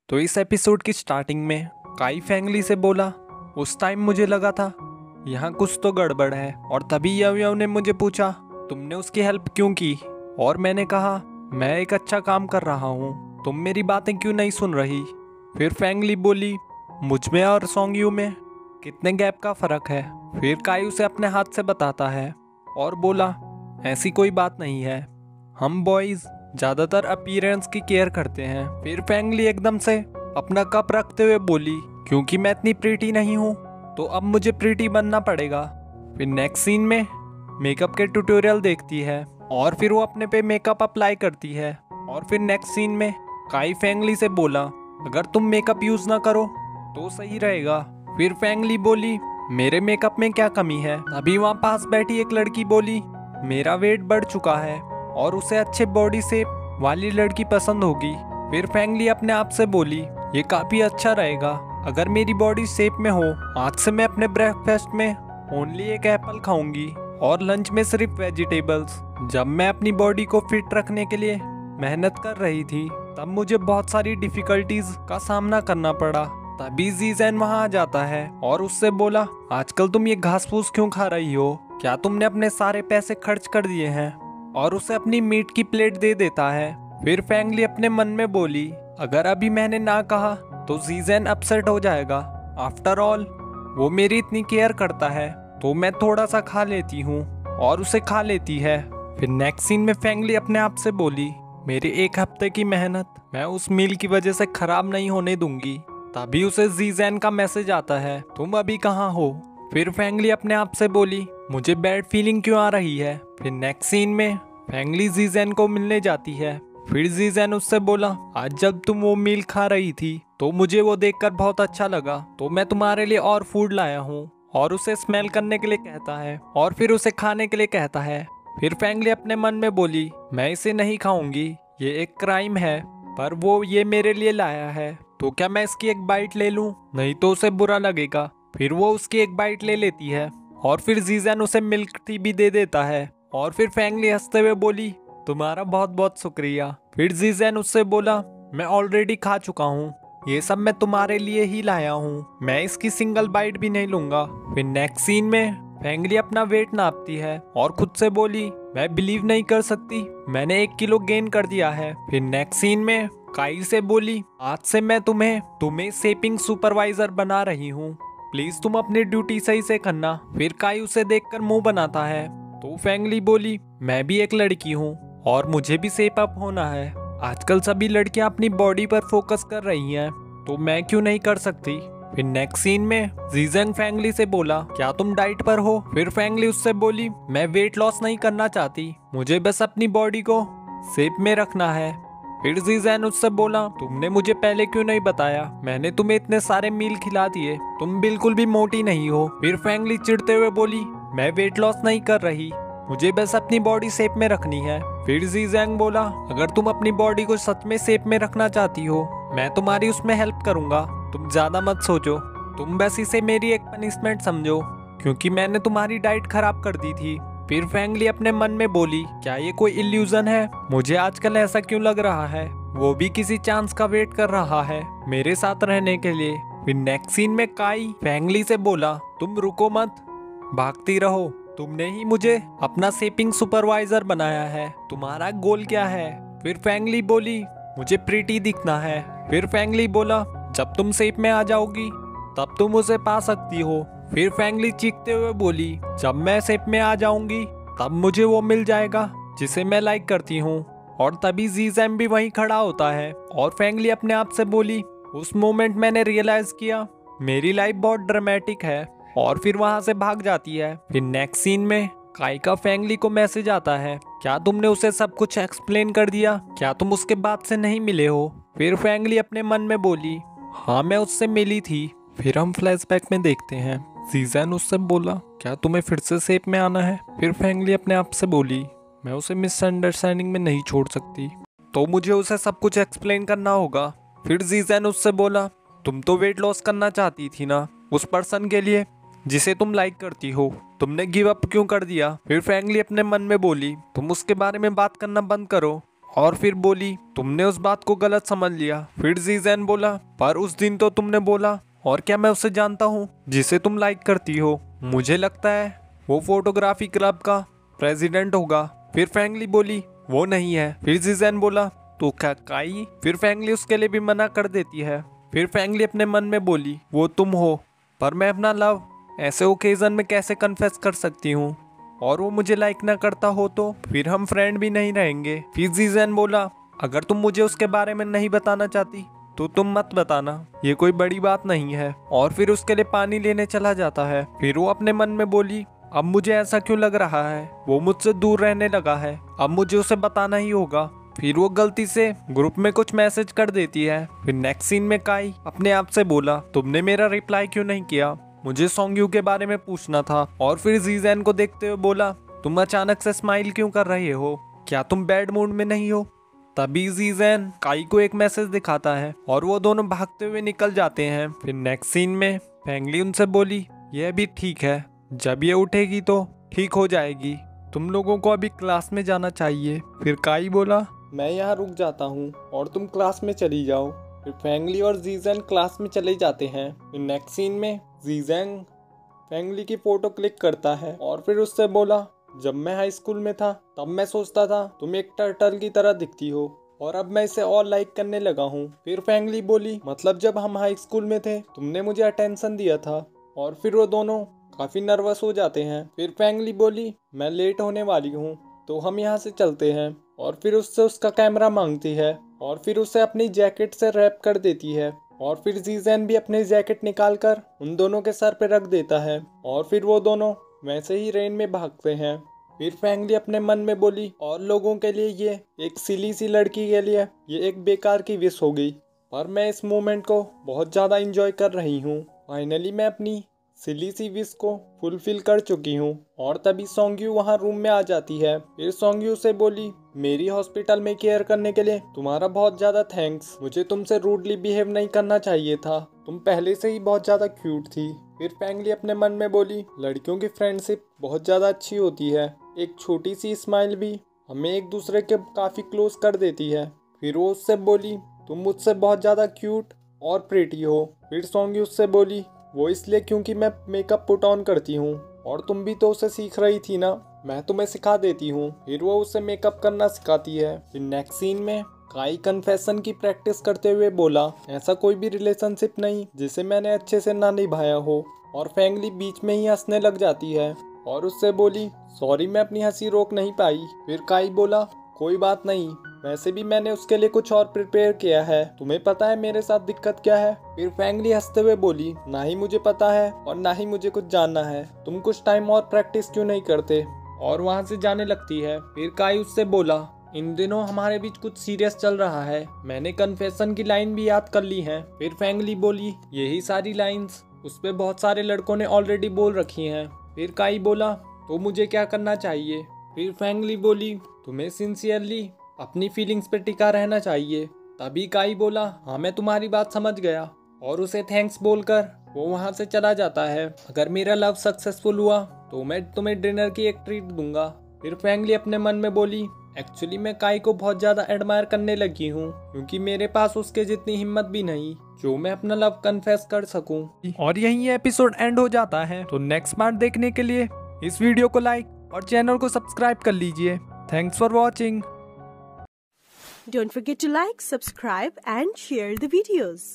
तो इस एपिसोड की स्टार्टिंग में काई फेंगली से बोला, उस टाइम मुझे लगा था यहाँ कुछ तो गड़बड़ है। और तभी यव यव ने मुझे पूछा, तुमने उसकी हेल्प क्यों की? और मैंने कहा, मैं एक अच्छा काम कर रहा हूँ, तुम मेरी बातें क्यों नहीं सुन रही? फिर फेंगली बोली, मुझ में और सोंगयू में कितने गैप का फर्क है? फिर काई उसे अपने हाथ से बताता है और बोला, ऐसी कोई बात नहीं है, हम बॉयज ज्यादातर अपीयरेंस की केयर करते हैं। फिर फेंगली एकदम से अपना कप रखते हुए बोली, क्योंकि मैं इतनी प्रीटी नहीं हूँ तो अब मुझे प्रीटी बनना पड़ेगा। फिर नेक्स्ट सीन में मेकअप के ट्यूटोरियल देखती है और फिर वो अपने पे मेकअप अप्लाई करती है। और फिर नेक्स्ट सीन में काई फेंगली से बोला, अगर तुम मेकअप यूज ना करो तो सही रहेगा। फिर फेंगली बोली, मेरे मेकअप में क्या कमी है? अभी वहाँ पास बैठी एक लड़की बोली, मेरा वेट बढ़ चुका है और उसे अच्छे बॉडी शेप वाली लड़की पसंद होगी। फिर फेंगली अपने आप से बोली, ये काफी अच्छा रहेगा अगर मेरी बॉडी शेप में हो। आज से मैं अपने ब्रेकफास्ट में ओनली एक एप्पल खाऊंगी और लंच में सिर्फ वेजिटेबल्स। जब मैं अपनी बॉडी को फिट रखने के लिए मेहनत कर रही थी तब मुझे बहुत सारी डिफिकल्टीज का सामना करना पड़ा। तभी जीजैन वहां आ जाता है और उससे बोला, आजकल तुम ये घास फूस क्यों खा रही हो? क्या तुमने अपने सारे पैसे खर्च कर दिए हैं? और उसे अपनी मीट की प्लेट दे देता है। फिर फेंगली अपने मन में बोली, अगर अभी मैंने ना कहा तो जीजैन अपसेट हो जाएगा। आफ्टर ऑल वो मेरी इतनी केयर करता है तो मैं थोड़ा सा खा लेती हूँ। और उसे खा लेती है। फिर नेक्स्ट सीन में फेंगली अपने आप से बोली, मेरी एक हफ्ते की मेहनत मैं उस मील की वजह से खराब नहीं होने दूंगी। तभी उसे जीजैन का मैसेज आता है, तुम अभी कहाँ हो? फिर फेंगली अपने आप से बोली, मुझे बैड फीलिंग क्यों आ रही है? फिर नेक्स्ट सीन में फेंगली जीजैन को मिलने जाती है। फिर जीजैन उससे बोला, आज जब तुम वो मील खा रही थी तो मुझे वो देखकर बहुत अच्छा लगा तो मैं तुम्हारे लिए और फूड लाया हूँ। और उसे स्मेल करने के लिए कहता है और फिर उसे खाने के लिए कहता है। फिर फेंगली अपने मन में बोली, मैं इसे नहीं खाऊंगी, ये एक क्राइम है, पर वो ये मेरे लिए लाया है तो क्या मैं इसकी एक बाइट ले लूं? नहीं तो उसे बुरा लगेगा। फिर वो उसकी एक बाइट ले लेती है और फिर जीजैन उसे मिल्क टी भी दे देता है। और फिर फेंगली हंसते हुए बोली, तुम्हारा बहुत बहुत शुक्रिया। फिर जीजैन उससे बोला, मैं ऑलरेडी खा चुका हूँ, ये सब मैं तुम्हारे लिए ही लाया हूँ, मैं इसकी सिंगल बाइट भी नहीं लूंगा। फिर नेक्स्ट सीन में फेंगली अपना वेट नापती है और खुद से बोली, मैं बिलीव नहीं कर सकती मैंने 1 किलो गेन कर दिया है। फिर नेक्स्ट सीन में काई से बोली, आज से मैं तुम्हें शेपिंग सुपरवाइजर बना रही हूँ, प्लीज तुम अपनी ड्यूटी सही से करना। फिर काई उसे देखकर मुंह बनाता है तो फेंगली बोली, मैं भी एक लड़की हूँ और मुझे भी शेप अप होना है। आजकल सभी लड़कियां अपनी बॉडी पर फोकस कर रही हैं तो मैं क्यों नहीं कर सकती? फिर नेक्स्ट सीन में जीजैन फेंगली से बोला, क्या तुम डाइट पर हो? फिर फेंगली उससे बोली, मैं वेट लॉस नहीं करना चाहती, मुझे बस अपनी बॉडी को शेप में रखना है। फिर जीजैन उससे बोला, तुमने मुझे पहले क्यों नहीं बताया? मैंने तुम्हें इतने सारे मील खिला दिए, तुम बिल्कुल भी मोटी नहीं हो। फिर फेंगली चिढ़ते हुए बोली, मैं वेट लॉस नहीं कर रही, मुझे बस अपनी बॉडी शेप में रखनी है। फिर जीजैन बोला, अगर तुम अपनी बॉडी को सच में शेप में रखना चाहती हो मैं तुम्हारी उसमें हेल्प करूंगा, तुम ज्यादा मत सोचो, तुम बस इसे मेरी एक पनिशमेंट समझो क्योंकि मैंने तुम्हारी डाइट खराब कर दी थी। फिर फेंगली अपने मन में बोली, क्या ये कोई इल्यूजन है? मुझे आजकल ऐसा क्यों लग रहा है वो भी किसी चांस का वेट कर रहा है मेरे साथ रहने के लिए। फिर नेक्स्ट सीन में काई फेंगली से बोला, तुम रुको मत, भागती रहो, तुमने ही मुझे अपना शेपिंग सुपरवाइजर बनाया है, तुम्हारा गोल क्या है? फिर फेंगली बोली, मुझे प्रीटी दिखना है। फिर फेंगली बोला, जब तुम शेप में आ जाओगी तब तुम उसे पा सकती हो। फिर फेंगली चीखते हुए बोली, जब मैं शेप में आ जाऊंगी तब मुझे वो मिल जाएगा जिसे मैं लाइक करती हूँ। और तभी जीजैन भी वहीं खड़ा होता है और फेंगली अपने आप से बोली, उस मोमेंट मैंने रियलाइज किया मेरी लाइफ बहुत ड्रामेटिक है। और फिर वहां से भाग जाती है। फिर नेक्स्ट सीन में काई का फेंगली को मैसेज आता है, क्या तुमने उसे सब कुछ एक्सप्लेन कर दिया? क्या तुम उसके बाद से नहीं मिले हो? फिर फेंगली अपने मन में बोली, हाँ मैं उससे मिली थी। फिर हम फ्लैशबैक में देखते हैं जीजैन उससे बोला, क्या तुम्हें फिर से शेप में आना है? फिर फेंगली अपने आप से बोली, मैं उसे मिसअंडरस्टैंडिंग में नहीं छोड़ सकती तो मुझे उसे सब कुछ एक्सप्लेन करना होगा। फिर जीजैन उससे बोला, तुम तो वेट लॉस करना चाहती थी ना उस पर्सन के लिए जिसे तुम लाइक करती हो, तुमने गिव अप क्यों कर दिया? फिर फेंगली अपने मन में बोली, तुम उसके बारे में बात करना बंद करो और फिर बोली तुमने उस बात को गलत समझ लिया। फिर जीजैन बोला पर उस दिन तो तुमने बोला, और क्या मैं उसे जानता हूँ जिसे तुम लाइक करती हो? मुझे लगता है वो फोटोग्राफी क्लब का प्रेसिडेंट होगा। फिर फैंगली बोली वो नहीं है। फिर जीजैन बोला तो क्या काई? फिर फैंगली उसके लिए भी मना कर देती है। फिर फैंगली अपने मन में बोली वो तुम हो, पर मैं अपना लव ऐसे ओकेजन में कैसे कन्फेस कर सकती हूँ, और वो मुझे लाइक ना करता हो तो फिर हम फ्रेंड भी नहीं रहेंगे। फिर जीजैन बोला अगर तुम मुझे उसके बारे में नहीं बताना चाहती तो तुम मत बताना, ये कोई बड़ी बात नहीं है। और फिर उसके लिए पानी लेने चला जाता है। फिर वो अपने मन में बोली अब मुझे ऐसा क्यों लग रहा है, वो मुझसे दूर रहने लगा है, अब मुझे उसे बताना ही होगा। फिर वो गलती से ग्रुप में कुछ मैसेज कर देती है। फिर नेक्स्ट सीन में काई अपने आप से बोला तुमने मेरा रिप्लाई क्यों नहीं किया, मुझे सोंग्यू के बारे में पूछना था। और फिर जीजैन को देखते हुए बोला तुम अचानक से स्माइल क्यों कर रहे हो, क्या तुम बैड मूड में नहीं हो? तभी जीजैन काई को एक मैसेज दिखाता है और वो दोनों भागते हुए निकल जाते हैं। फिर नेक्स्ट सीन में फैंगली उनसे बोली यह भी ठीक है, जब ये उठेगी तो ठीक हो जाएगी, तुम लोगों को अभी क्लास में जाना चाहिए। फिर काई बोला मैं यहाँ रुक जाता हूँ और तुम क्लास में चली जाओ। फिर फैंगली और जीजैन क्लास में चले जाते हैं। फिर नेक्स्ट सीन में जीजैन फैंगली की फोटो क्लिक करता है और फिर उससे बोला जब मैं हाई स्कूल में था तब मैं सोचता था तुम एक टर्टल की तरह दिखती हो, और अब मैं इसे और लाइक करने लगा हूँ। फिर फैंगली बोली मतलब जब हम हाई स्कूल में थे तुमने मुझे अटेंशन दिया था। और फिर वो दोनों काफी नर्वस हो जाते हैं। फिर फैंगली बोली मैं लेट होने वाली हूँ तो हम यहाँ से चलते हैं। और फिर उससे उसका कैमरा मांगती है और फिर उसे अपनी जैकेट से रैप कर देती है। और फिर जीजैन भी अपनी जैकेट निकालकर उन दोनों के सर पे रख देता है और फिर वो दोनों वैसे ही रेन में भागते हैं। फिर फैंगली अपने मन में बोली और लोगों के लिए ये एक सिली सी लड़की के लिए ये एक बेकार की विश हो गई, पर मैं इस मोमेंट को बहुत ज़्यादा इंजॉय कर रही हूँ। फाइनली मैं अपनी सिली सी विश को फुलफिल कर चुकी हूँ। और तभी सोंग्यू वहाँ रूम में आ जाती है। फिर सोंग्यू से बोली मेरी हॉस्पिटल में केयर करने के लिए तुम्हारा बहुत ज़्यादा थैंक्स, मुझे तुमसे रूडली बिहेव नहीं करना चाहिए था, तुम पहले से ही बहुत ज़्यादा क्यूट थी। फिर फैंगली अपने मन में बोली लड़कियों की फ्रेंडशिप बहुत ज़्यादा अच्छी होती है, एक छोटी सी स्माइल भी हमें एक दूसरे के काफ़ी क्लोज कर देती है। फिर वो उससे बोली तुम मुझसे बहुत ज़्यादा क्यूट और प्रीटी हो। फिर सोंग्यू उससे बोली वो इसलिए क्योंकि मैं मेकअप पुट ऑन करती हूँ, और तुम भी तो उसे सीख रही थी ना, मैं तुम्हें सिखा देती हूँ। फिर वो उसे मेकअप करना सिखाती है। फिर नेक्स्ट सीन में काई कन्फेशन की प्रैक्टिस करते हुए बोला ऐसा कोई भी रिलेशनशिप नहीं जिसे मैंने अच्छे से ना निभाया हो। और फैंगली बीच में ही हंसने लग जाती है और उससे बोली सॉरी मैं अपनी हंसी रोक नहीं पाई। फिर काई बोला कोई बात नहीं, वैसे भी मैंने उसके लिए कुछ और प्रिपेयर किया है, तुम्हें पता है मेरे साथ दिक्कत क्या है? फिर फैंगली हंसते हुए बोली ना ही मुझे पता है और ना ही मुझे कुछ जानना है, तुम कुछ टाइम और प्रैक्टिस क्यों नहीं करते? और वहाँ से जाने लगती है। फिर काई उससे बोला इन दिनों हमारे बीच कुछ सीरियस चल रहा है, मैंने कन्फेशन की लाइन भी याद कर ली है। फिर फैंगली बोली यही सारी लाइन्स उस पे बहुत सारे लड़कों ने ऑलरेडी बोल रखी हैं। फिर काई बोला तो मुझे क्या करना चाहिए? फिर फैंगली बोली तुम्हें सिंसियरली अपनी फीलिंग्स पे टिका रहना चाहिए। तभी काई बोला हाँ मैं तुम्हारी बात समझ गया, और उसे थैंक्स बोलकर वो वहाँ से चला जाता है। अगर मेरा लव सक्सेसफुल हुआ तो मैं तुम्हें डिनर की एक ट्रीट दूंगा। फिर फैंगली अपने मन में बोली एक्चुअली मैं काई को बहुत ज़्यादा एडमायर करने लगी हूँ, क्योंकि मेरे पास उसके जितनी हिम्मत भी नहीं जो मैं अपना लव कन्फेस कर सकूं। और यही एपिसोड एंड हो जाता है। तो नेक्स्ट पार्ट देखने के लिए इस वीडियो को लाइक और चैनल को सब्सक्राइब कर लीजिए। Thanks for watching. Don't forget to like, subscribe and share the videos.